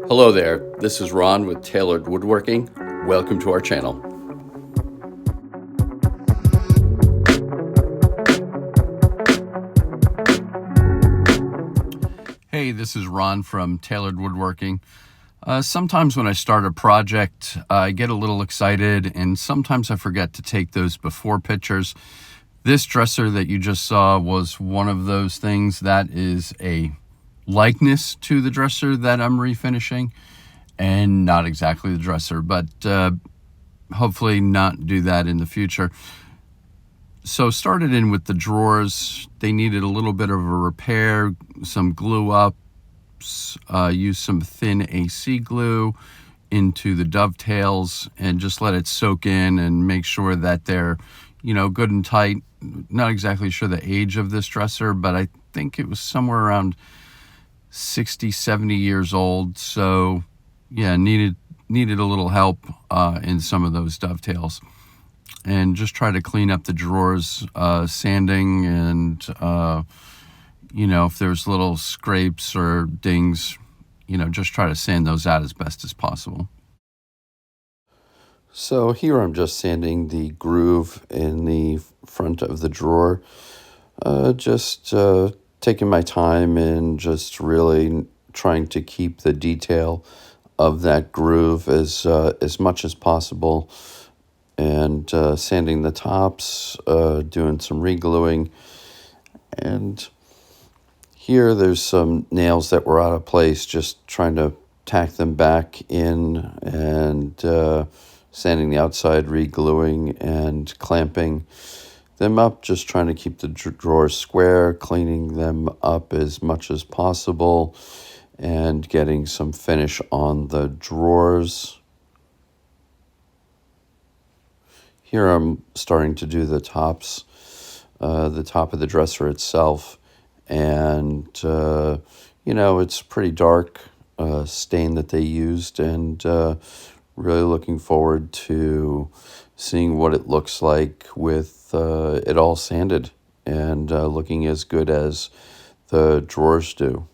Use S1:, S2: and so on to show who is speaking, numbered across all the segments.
S1: Hello there, this is Ron with Tailored Woodworking. Welcome to our channel. Hey, this is Ron from Tailored Woodworking. Sometimes when I start a project, I get a little excited and sometimes I forget to take those before pictures. This dresser that you just saw was one of those things. That is a likeness to the dresser that I'm refinishing, and not exactly the dresser, but hopefully not do that in the future. So started in with the drawers. They needed a little bit of a repair, some glue up, use some thin AC glue into the dovetails and just let it soak in and make sure that they're, good and tight. Not exactly sure the age of this dresser, but I think it was somewhere around 60, 70 years old. So yeah, needed a little help in some of those dovetails. And just try to clean up the drawers, sanding, and if there's little scrapes or dings, just try to sand those out as best as possible. So here I'm just sanding the groove in the front of the drawer, just taking my time and just really trying to keep the detail of that groove as much as possible, and sanding the tops, doing some re-gluing. And here there's some nails that were out of place, just trying to tack them back in, and sanding the outside, re-gluing and clamping them up, just trying to keep the drawers square, cleaning them up as much as possible, and getting some finish on the drawers. Here I'm starting to do the tops, the top of the dresser itself, and it's pretty dark stain that they used, and really looking forward to seeing what it looks like with it all sanded and looking as good as the drawers do.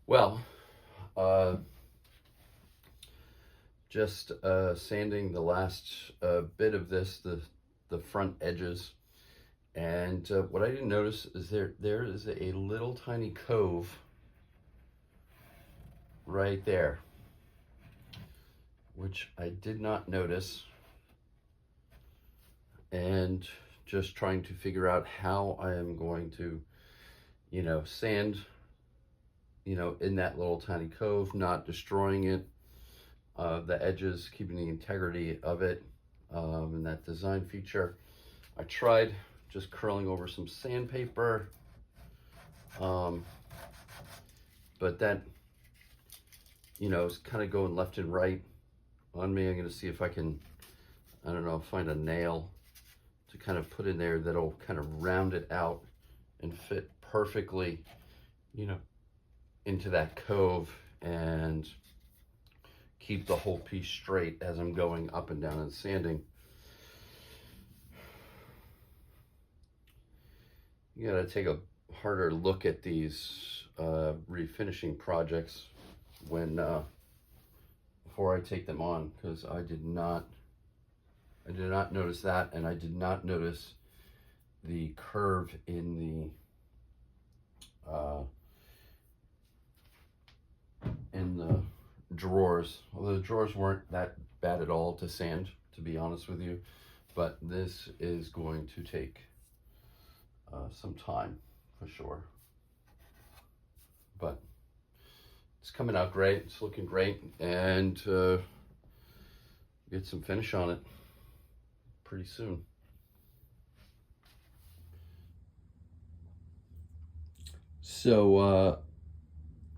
S1: Well, just sanding the last bit of this, the front edges. And what I didn't notice is there is a little tiny cove right there, which I did not notice. And just trying to figure out how I am going to, sand, in that little tiny cove, not destroying it, the edges, keeping the integrity of it, and that design feature. I tried just curling over some sandpaper, but that, is kind of going left and right on me. I'm going to see if I can, I don't know, find a nail to kind of put in there that'll kind of round it out and fit perfectly, into that cove and keep the whole piece straight as I'm going up and down and sanding. You gotta take a harder look at these refinishing projects when before I take them on, because I did not notice that, and I did not notice the curve in the drawers. Although the drawers weren't that bad at all to sand, to be honest with you, but this is going to take some time for sure. But it's coming out great. It's looking great, and get some finish on it pretty soon. So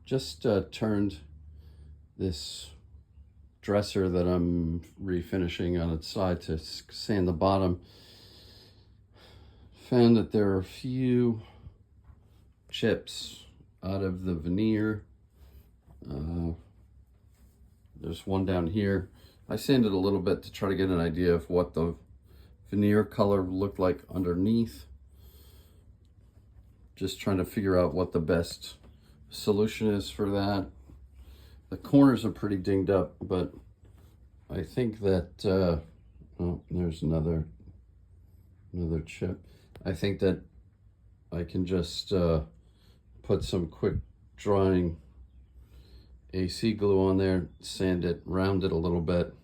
S1: just turned this dresser that I'm refinishing on its side to sand the bottom. Found that there are a few chips out of the veneer. There's one down here. I sanded a little bit to try to get an idea of what the veneer color looked like underneath. Just trying to figure out what the best solution is for that. The corners are pretty dinged up, but I think that, oh, there's another chip. I think that I can just put some quick drying AC glue on there, sand it, round it a little bit,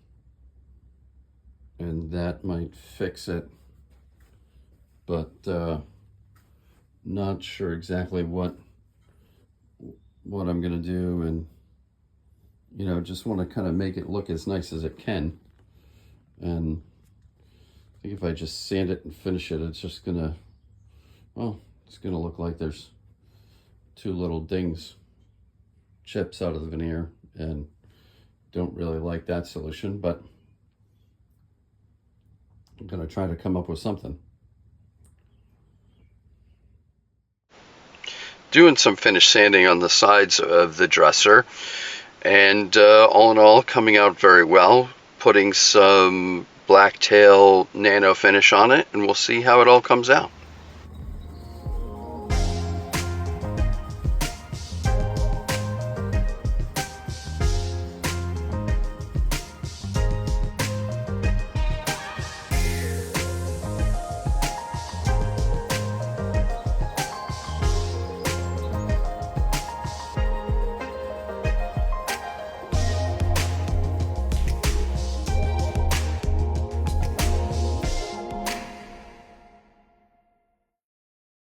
S1: and that might fix it. But not sure exactly what I'm gonna do, and just want to kind of make it look as nice as it can. And I think if I just sand it and finish it, it's just gonna, well, it's gonna look like there's two little dings, chips out of the veneer, and don't really like that solution, but I'm gonna try to come up with something. Doing some finish sanding on the sides of the dresser, and all in all, coming out very well. Putting some blacktail nano finish on it, and we'll see how it all comes out.